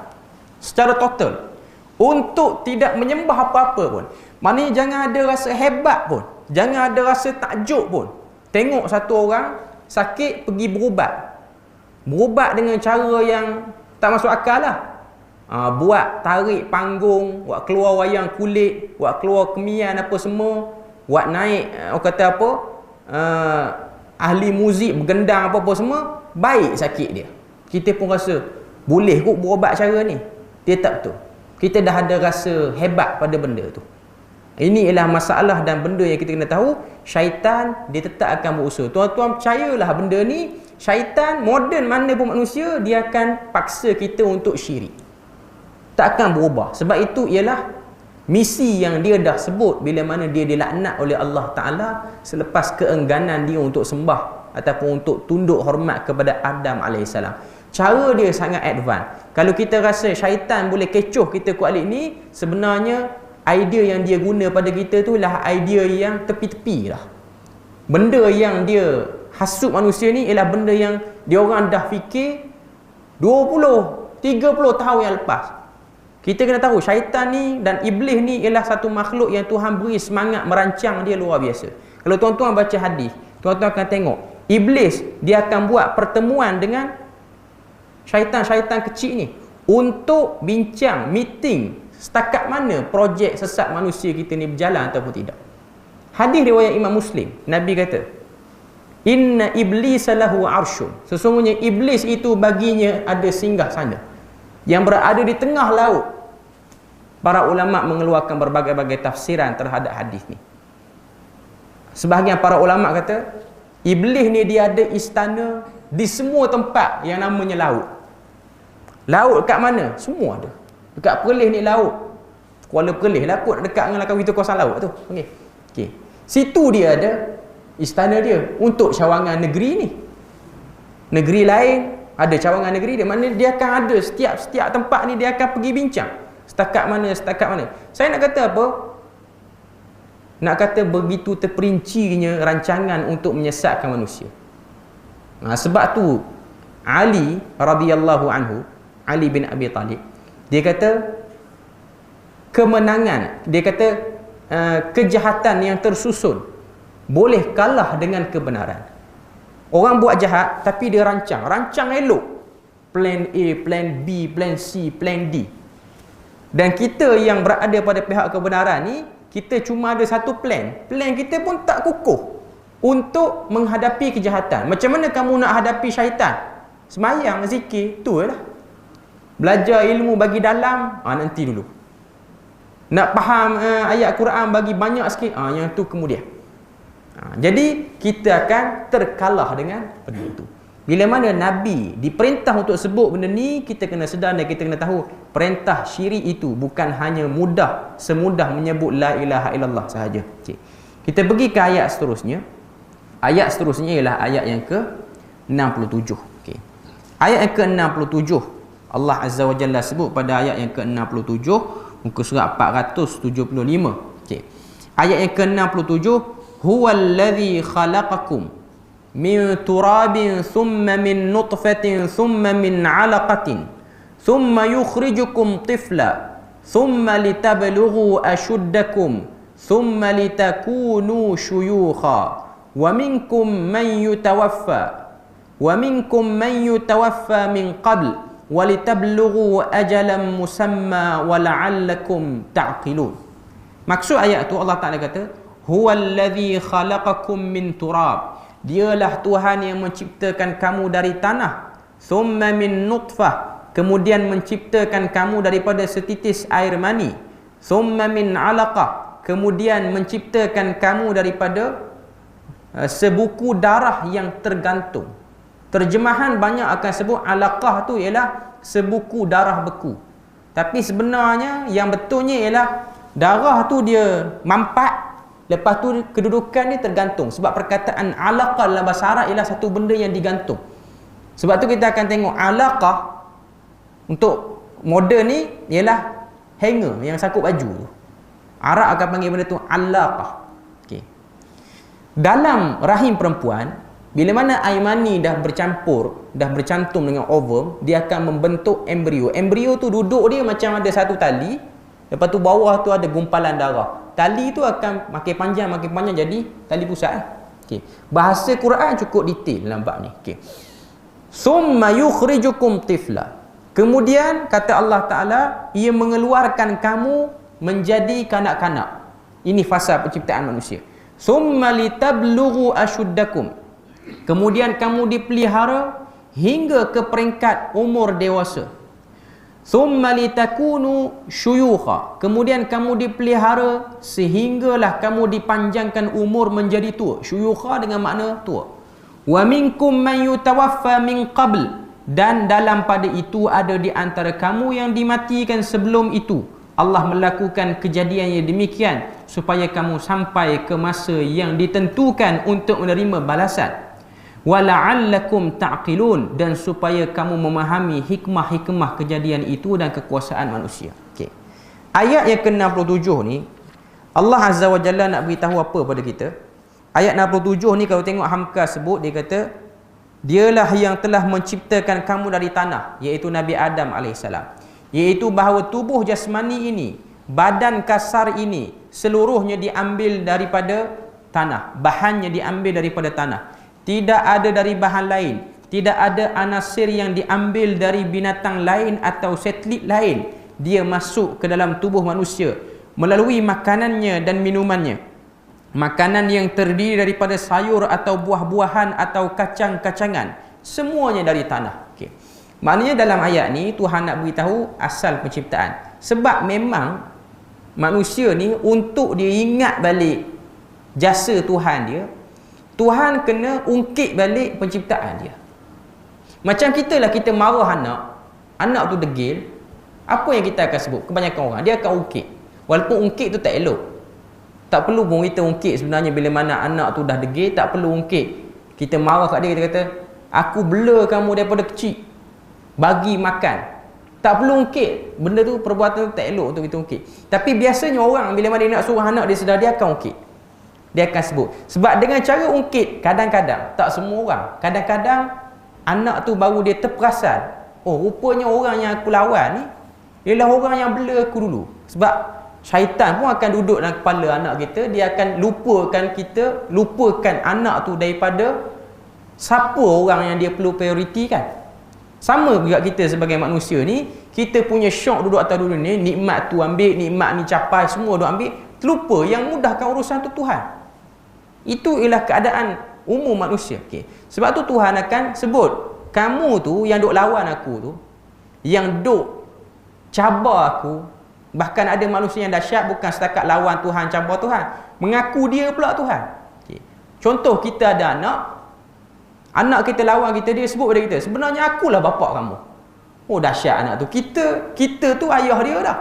secara total untuk tidak menyembah apa-apa pun. Maknanya jangan ada rasa hebat pun, jangan ada rasa takjub pun. Tengok satu orang sakit pergi berubat dengan cara yang tak masuk akal lah. Buat tarik panggung, buat keluar wayang kulit, buat keluar kemian apa semua, buat naik orang kata apa, ahli muzik bergendang apa-apa semua, baik sakit dia. Kita pun rasa boleh kot berubat cara ni. Dia tak betul. Kita dah ada rasa hebat pada benda tu. Ini ialah masalah dan benda yang kita kena tahu. Syaitan dia tetap akan berusaha. Tuan-tuan percayalah benda ni, syaitan moden mana pun manusia, dia akan paksa kita untuk syirik. Tak akan berubah. Sebab itu ialah misi yang dia dah sebut bila mana dia dilaknat oleh Allah Ta'ala selepas keengganan dia untuk sembah ataupun untuk tunduk hormat kepada Adam AS. Cara dia sangat advance. Kalau kita rasa syaitan boleh kecoh kita kuat alik ni, sebenarnya idea yang dia guna pada kita tu lah idea yang tepi-tepi lah. Benda yang dia hasut manusia ni ialah benda yang dia orang dah fikir 20, 30 tahun yang lepas. Kita kena tahu syaitan ni dan iblis ni ialah satu makhluk yang Tuhan beri semangat merancang dia luar biasa. Kalau tuan-tuan baca hadis, tuan-tuan akan tengok iblis dia akan buat pertemuan dengan syaitan-syaitan kecil ni untuk bincang, meeting setakat mana projek sesat manusia kita ni berjalan ataupun tidak. Hadis riwayat Imam Muslim, Nabi kata, inna iblis lahu arsyun, sesungguhnya iblis itu baginya ada singgah sana yang berada di tengah laut. Para ulama mengeluarkan berbagai-bagai tafsiran terhadap hadis ni. Sebahagian para ulama kata iblis ni dia ada istana di semua tempat yang namanya laut. Laut kat mana? Semua ada. Dekat Perlis ni laut, Kuala Perlis lah kot, dekat dengan Langkawi tu kawasan laut tu. Okey. Situ dia ada istana dia untuk cawangan negeri ni. Negeri lain ada cawangan negeri dia. Mana dia akan ada setiap tempat ni dia akan pergi bincang. Setakat mana. Saya nak kata apa? Nak kata begitu terperincinya rancangan untuk menyesatkan manusia. Sebab tu Ali radhiyallahu anhu, Ali bin Abi Talib, dia kata kemenangan, dia kata kejahatan yang tersusun boleh kalah dengan kebenaran. Orang buat jahat tapi dia rancang elok. Plan A, plan B, plan C, plan D. Dan kita yang berada pada pihak kebenaran ni, kita cuma ada satu plan. Plan kita pun tak kukuh untuk menghadapi kejahatan. Macam mana kamu nak hadapi syaitan? Semayang, zikir, tu lah. Belajar ilmu bagi dalam, nanti dulu. Nak faham ayat Quran bagi banyak sikit, yang tu kemudian. Jadi kita akan terkalah dengan benda itu. Bila mana Nabi diperintah untuk sebut benda ni, kita kena sedar dan kita kena tahu perintah syirik itu bukan hanya semudah menyebut la ilaha illallah sahaja. Kita pergi ke ayat seterusnya. Ayat seterusnya ialah ayat yang ke-67. Ayat yang ke-67 Allah Azza wa Jalla sebut pada ayat yang ke-67 muka surat 475. Ayat yang ke-67, huwallazi khalaqakum min turabin thumma min nutfatin thumma min 'alaqatin thumma yukhrijukum tifla thumma litablughu ashuddakum thumma litakunu shuyukha wa minkum man yutawaffa min qabl wa litablughu ajalan musamma wa la'allakum ta'qilun. Maksud ayat tu Allah Ta'ala kata huwallazi khalaqakum min turab, dialah Tuhan yang menciptakan kamu dari tanah, thumma min nutfah, kemudian menciptakan kamu daripada setitis air mani, thumma min 'alaqah, kemudian menciptakan kamu daripada sebuku darah yang tergantung. Terjemahan banyak akan sebut 'alaqah tu ialah sebuku darah beku, tapi sebenarnya yang betulnya ialah darah tu dia mampat, lepas tu kedudukan dia tergantung. Sebab perkataan 'alaqah dalam bahasa Arab ialah satu benda yang digantung. Sebab tu kita akan tengok 'alaqah untuk modern ni ialah hanger yang sakut baju tu. Arab akan panggil benda tu 'alaqah. Dalam rahim perempuan, bila mana air mani dah bercampur, dah bercantum dengan ovum, dia akan membentuk embrio. Embrio tu duduk dia macam ada satu tali, lepas tu bawah tu ada gumpalan darah. Tali tu akan makin panjang jadi tali pusat. Bahasa Quran cukup detail dalam bab ni. Summa yukhrijukum tifla, kemudian kata Allah Ta'ala, ia mengeluarkan kamu menjadi kanak-kanak. Ini fasa penciptaan manusia. Summa litablughu ashuddakum, kemudian kamu dipelihara hingga ke peringkat umur dewasa. Thumma litakunu syuyukha, kemudian kamu dipelihara sehinggalah kamu dipanjangkan umur menjadi tua. Syuyukha dengan makna tua. Wa minkum man yutawaffa min qabl, dan dalam pada itu ada di antara kamu yang dimatikan sebelum itu. Allah melakukan kejadian yang demikian supaya kamu sampai ke masa yang ditentukan untuk menerima balasan. wala'allakum ta'qilun, dan supaya kamu memahami hikmah-hikmah kejadian itu dan kekuasaan manusia. Okey. Ayat yang ke-67 ni Allah Azza wa Jalla nak beritahu apa pada kita? Ayat 67 ni kalau tengok Hamka sebut, dia kata dialah yang telah menciptakan kamu dari tanah, iaitu Nabi Adam AS, iaitu bahawa tubuh jasmani ini, badan kasar ini seluruhnya diambil daripada tanah, bahannya diambil daripada tanah. Tidak ada dari bahan lain, tidak ada anasir yang diambil dari binatang lain atau satelit lain. Dia masuk ke dalam tubuh manusia melalui makanannya dan minumannya. Makanan yang terdiri daripada sayur atau buah-buahan atau kacang-kacangan, semuanya dari tanah. Okey. Maknanya dalam ayat ni Tuhan nak beritahu asal penciptaan. Sebab memang manusia ni untuk dia ingat balik jasa Tuhan dia, Tuhan kena ungkit balik penciptaan dia. Macam kita lah, kita marah anak tu degil, apa yang kita akan sebut? Kebanyakan orang dia akan ungkit. Walaupun ungkit tu tak elok, tak perlu pun kita ungkit sebenarnya. Bila mana anak tu dah degil, tak perlu ungkit. Kita marah kat dia, kita kata, aku bela kamu daripada kecil, bagi makan. Tak perlu ungkit. Benda tu, perbuatan tu tak elok untuk kita ungkit. Tapi biasanya orang bila mana dia nak suruh anak dia sedar, dia akan ungkit. Dia akan sebut. Sebab dengan cara ungkit, kadang-kadang, tak semua orang, kadang-kadang anak tu baru dia terperasan, oh rupanya orang yang aku lawan ni ialah orang yang bela aku dulu. Sebab syaitan pun akan duduk dalam kepala anak kita, dia akan lupakan kita, lupakan anak tu daripada siapa orang yang dia perlu prioritikan. Sama juga kita sebagai manusia ni, kita punya syok duduk atas dunia ni, nikmat tu ambil, nikmat ni capai, semua duk ambil, terlupa yang mudahkan urusan tu Tuhan. Itu ialah keadaan umum manusia. Okay. Sebab tu Tuhan akan sebut, kamu tu yang duk lawan aku tu, yang duk cabar aku, bahkan ada manusia yang dahsyat bukan setakat lawan Tuhan, cabar Tuhan, mengaku dia pula Tuhan. Okay. Contoh, kita ada anak kita lawan kita, dia sebut pada kita, sebenarnya akulah bapak kamu. Oh dahsyat anak tu. Kita tu ayah dia dah.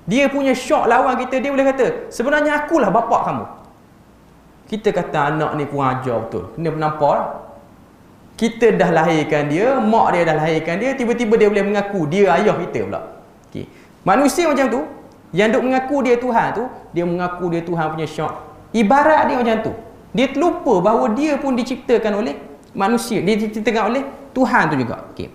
Dia punya syok lawan kita, dia boleh kata, sebenarnya akulah bapak kamu. Kita kata anak ni kurang ajar betul. Kena nampak lah. Kita dah lahirkan dia, mak dia dah lahirkan dia, tiba-tiba dia boleh mengaku dia ayah kita pula. Okay. Manusia macam tu, yang duk mengaku dia Tuhan tu, dia mengaku dia Tuhan punya syok. Ibarat dia macam tu. Dia terlupa bahawa dia pun diciptakan oleh manusia. Dia diciptakan oleh Tuhan tu juga. Okay.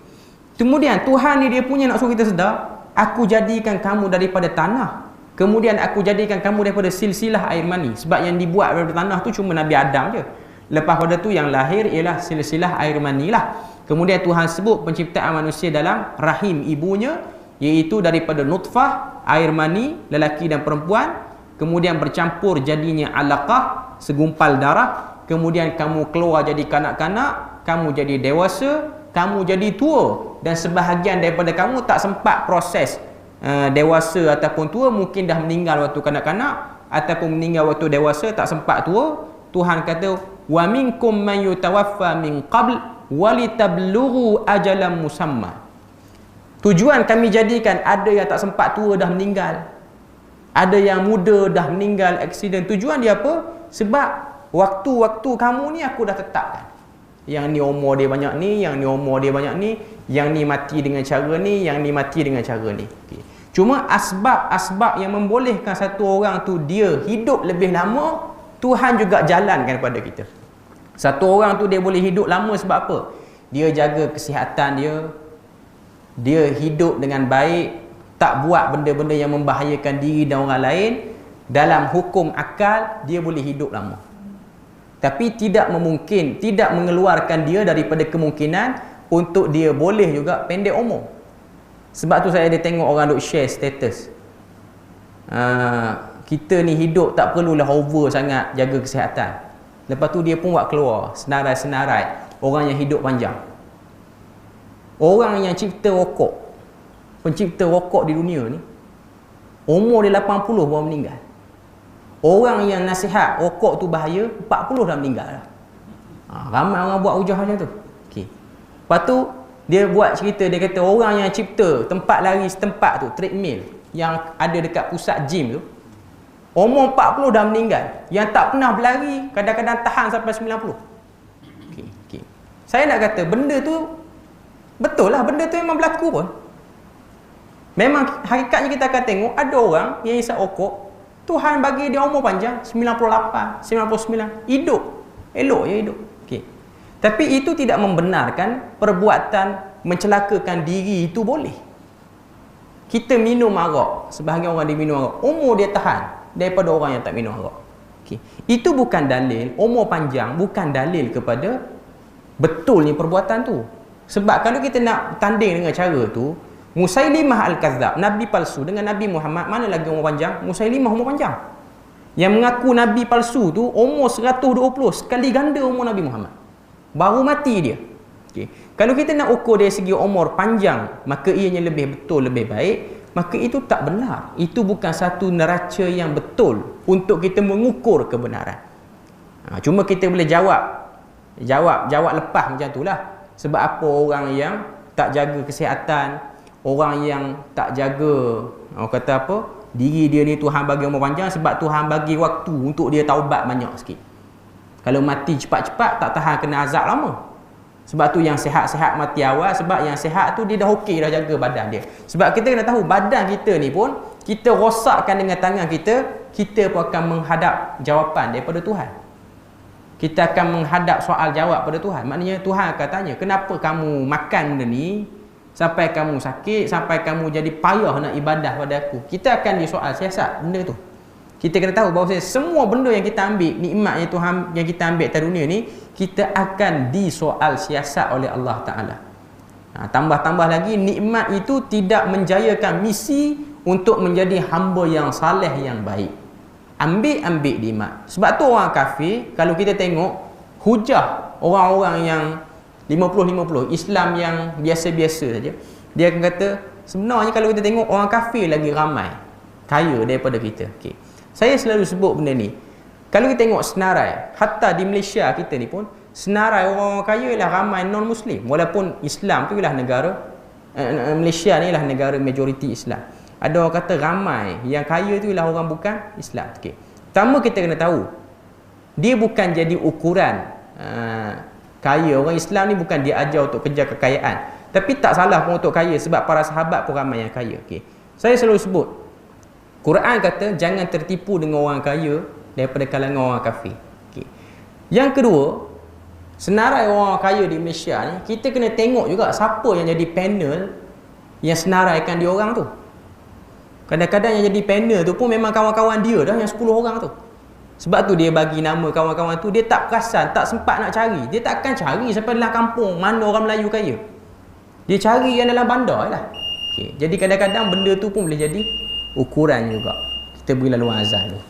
Kemudian Tuhan ni dia punya nak suruh kita sedar, aku jadikan kamu daripada tanah. Kemudian aku jadikan kamu daripada silsilah air mani. Sebab yang dibuat daripada tanah tu cuma Nabi Adam je. Lepas pada tu yang lahir ialah silsilah air mani lah. Kemudian Tuhan sebut penciptaan manusia dalam rahim ibunya, iaitu daripada nutfah, air mani, lelaki dan perempuan. Kemudian bercampur jadinya alaqah, segumpal darah. Kemudian kamu keluar jadi kanak-kanak, kamu jadi dewasa, kamu jadi tua. Dan sebahagian daripada kamu tak sempat proses dewasa ataupun tua, mungkin dah meninggal waktu kanak-kanak ataupun meninggal waktu dewasa, tak sempat tua. Tuhan kata, wa minkum man yutawaffa min qabl walitablughu ajalan musamma. Tujuan kami jadikan, ada yang tak sempat tua dah meninggal, ada yang muda dah meninggal aksiden. Tujuan dia apa? Sebab waktu-waktu kamu ni aku dah tetapkan. Yang ni umur dia banyak ni, yang ni umur dia banyak ni, yang ni mati dengan cara ni, yang ni mati dengan cara ni. Okay. Cuma asbab-asbab yang membolehkan satu orang tu dia hidup lebih lama, Tuhan juga jalankan kepada kita. Satu orang tu dia boleh hidup lama sebab apa? Dia jaga kesihatan dia, dia hidup dengan baik, tak buat benda-benda yang membahayakan diri dan orang lain. Dalam hukum akal, dia boleh hidup lama. Tapi tidak mengeluarkan dia daripada kemungkinan untuk dia boleh juga pendek umur. Sebab tu saya ada tengok orang duk share status, kita ni hidup tak perlulah over sangat jaga kesihatan. Lepas tu dia pun buat keluar senarai-senarai orang yang hidup panjang. Orang yang cipta rokok, pencipta rokok di dunia ni, umur dia 80 baru meninggal. Orang yang nasihat rokok tu bahaya, 40 dah meninggal dah. Ramai orang buat hujah macam tu. Okay. Lepas tu dia buat cerita, dia kata orang yang cipta tempat lari setempat tu, treadmill yang ada dekat pusat gym tu, umur 40 dah meninggal. Yang tak pernah berlari kadang-kadang tahan sampai 90. Okay. Saya nak kata benda tu betul lah, benda tu memang berlaku pun. Memang hakikatnya kita akan tengok ada orang yang isap rokok, Tuhan bagi dia umur panjang 98, 99, hidup. Elok je hidup. Okey. Tapi itu tidak membenarkan perbuatan mencelakakan diri itu boleh. Kita minum arak, sebahagian orang dia minum arak, umur dia tahan daripada orang yang tak minum arak. Okey. Itu bukan dalil, umur panjang bukan dalil kepada betulnya perbuatan tu. Sebab kalau kita nak tanding dengan cara tu, Musailimah Al-Kadzab, Nabi palsu dengan Nabi Muhammad, mana lagi umur panjang? Musailimah umur panjang. Yang mengaku Nabi palsu tu umur 120, sekali ganda umur Nabi Muhammad. Baru mati dia. Okay. Kalau kita nak ukur dari segi umur panjang, maka ianya lebih betul, lebih baik, maka itu tak benar. Itu bukan satu neraca yang betul untuk kita mengukur kebenaran. Cuma kita boleh jawab lepas macam itulah. Sebab apa orang yang tak jaga kesihatan, orang yang tak jaga, orang kata apa, diri dia ni Tuhan bagi umur panjang sebab Tuhan bagi waktu untuk dia taubat banyak sikit. Kalau mati cepat-cepat tak tahan kena azab lama. Sebab tu yang sihat-sihat mati awal, sebab yang sihat tu dia dah okey dah jaga badan dia. Sebab kita kena tahu badan kita ni pun kita rosakkan dengan tangan kita, kita pun akan menghadap jawapan daripada Tuhan. Kita akan menghadap soal jawab pada Tuhan. Maknanya Tuhan akan tanya, kenapa kamu makan benda ni sampai kamu sakit, sampai kamu jadi payah nak ibadah pada aku. Kita akan disoal siasat benda tu. Kita kena tahu bahawa semua benda yang kita ambil, nikmat yang Tuhan yang kita ambil atas dunia ni, kita akan disoal siasat oleh Allah Ta'ala. Tambah-tambah lagi, nikmat itu tidak menjayakan misi untuk menjadi hamba yang saleh, yang baik. Ambil nikmat. Sebab tu orang kafir, kalau kita tengok hujah orang-orang yang 50-50, Islam yang biasa-biasa saja, dia akan kata, sebenarnya kalau kita tengok orang kafir lagi ramai kaya daripada kita. Okay. Saya selalu sebut benda ni. Kalau kita tengok senarai, hatta di Malaysia kita ni pun, senarai orang kaya ialah ramai non-Muslim. Walaupun Islam tu ialah negara, Malaysia ni ialah negara majoriti Islam. Ada orang kata ramai, yang kaya tu ialah orang bukan Islam. Okay. Pertama kita kena tahu, dia bukan jadi ukuran kaya. Orang Islam ni bukan dia ajar untuk kejar kekayaan. Tapi tak salah pun untuk kaya, sebab para sahabat pun ramai yang kaya. Okay. Saya selalu sebut, Quran kata jangan tertipu dengan orang kaya daripada kalangan orang kafir. Okay. Yang kedua, senarai orang kaya di Malaysia ni, kita kena tengok juga siapa yang jadi panel yang senaraikan dia orang tu. Kadang-kadang yang jadi panel tu pun memang kawan-kawan dia dah, yang 10 orang tu. Sebab tu dia bagi nama kawan-kawan tu, dia tak perasan, tak sempat nak cari. Dia tak akan cari sampai dalam kampung mana orang Melayu kaya. Dia cari yang dalam bandar lah. Okay. Jadi kadang-kadang benda tu pun boleh jadi ukuran juga. Kita beri laluan azan dulu.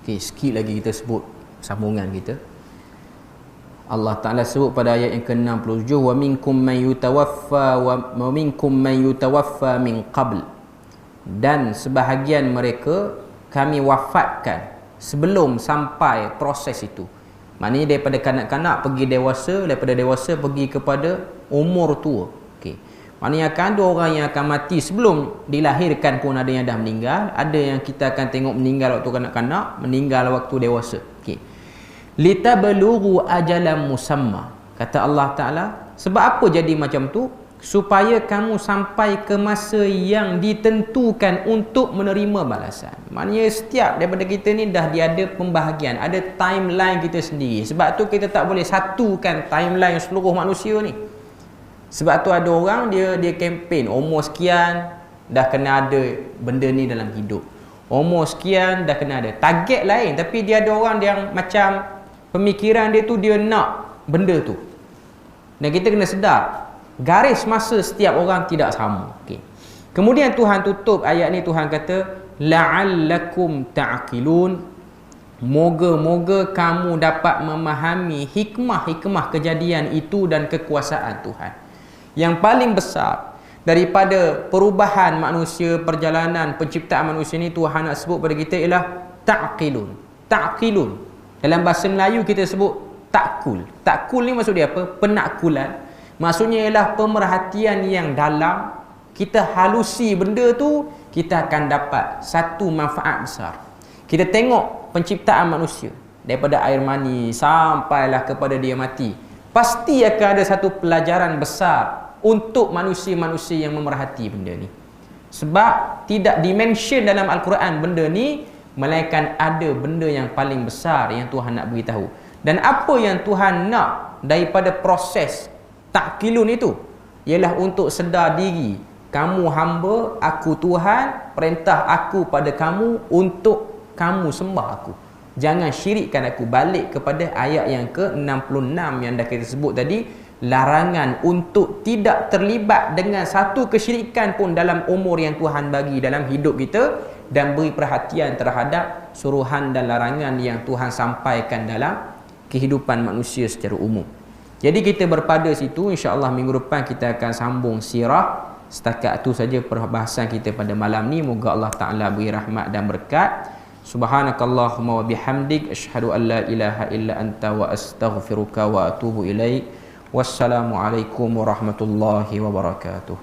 Okey, sikit lagi kita sebut sambungan kita. Allah Ta'ala sebut pada ayat yang ke-67, wa minkum man yutawaffa min qabl, dan sebahagian mereka kami wafatkan sebelum sampai proses itu. Maknanya daripada kanak-kanak pergi dewasa, daripada dewasa pergi kepada umur tua. Okey. Maknanya akan ada orang yang akan mati sebelum dilahirkan pun, ada yang dah meninggal, ada yang kita akan tengok meninggal waktu kanak-kanak, meninggal waktu dewasa. Okey. Litablughu ajalan musamma. Kata Allah Ta'ala, sebab apa jadi macam tu? Supaya kamu sampai ke masa yang ditentukan untuk menerima balasan. Maknanya setiap daripada kita ni dah ada pembahagian, ada timeline kita sendiri. Sebab tu kita tak boleh satukan timeline seluruh manusia ni. Sebab tu ada orang dia kempen umur sekian dah kena ada benda ni dalam hidup, umur sekian dah kena ada target lain, tapi dia ada orang yang macam pemikiran dia tu dia nak benda tu. Dan kita kena sedar garis masa setiap orang tidak sama. Okey. Kemudian Tuhan tutup ayat ni, Tuhan kata la'allakum ta'qilun, moga-moga kamu dapat memahami hikmah-hikmah kejadian itu dan kekuasaan Tuhan. Yang paling besar daripada perubahan manusia, perjalanan penciptaan manusia ni, Tuhan nak sebut pada kita ialah ta'qilun. Ta'qilun dalam bahasa Melayu kita sebut takul. Takul ni maksud dia apa? Penakulan. Maksudnya ialah pemerhatian yang dalam. Kita halusi benda tu, kita akan dapat satu manfaat besar. Kita tengok penciptaan manusia daripada air mani sampailah kepada dia mati, pasti akan ada satu pelajaran besar untuk manusia-manusia yang memerhati benda ni. Sebab tidak dimention dalam Al-Quran benda ni, melainkan ada benda yang paling besar yang Tuhan nak beritahu. Dan apa yang Tuhan nak daripada proses ta'qilun itu ialah untuk sedar diri, kamu hamba, aku Tuhan, perintah aku pada kamu untuk kamu sembah aku. Jangan syirikkan aku. Balik kepada ayat yang ke-66 yang dah kita sebut tadi, larangan untuk tidak terlibat dengan satu kesyirikan pun dalam umur yang Tuhan bagi dalam hidup kita, dan beri perhatian terhadap suruhan dan larangan yang Tuhan sampaikan dalam kehidupan manusia secara umum. Jadi kita berpada situ, insya-Allah minggu depan kita akan sambung sirah. Setakat itu saja perbahasan kita pada malam ni. Moga Allah Ta'ala beri rahmat dan berkat. Subhanakallahumma wa bihamdik, asyhadu an la ilaha illa anta wa astaghfiruka wa atubu ilaik. Wassalamualaikum warahmatullahi wabarakatuh.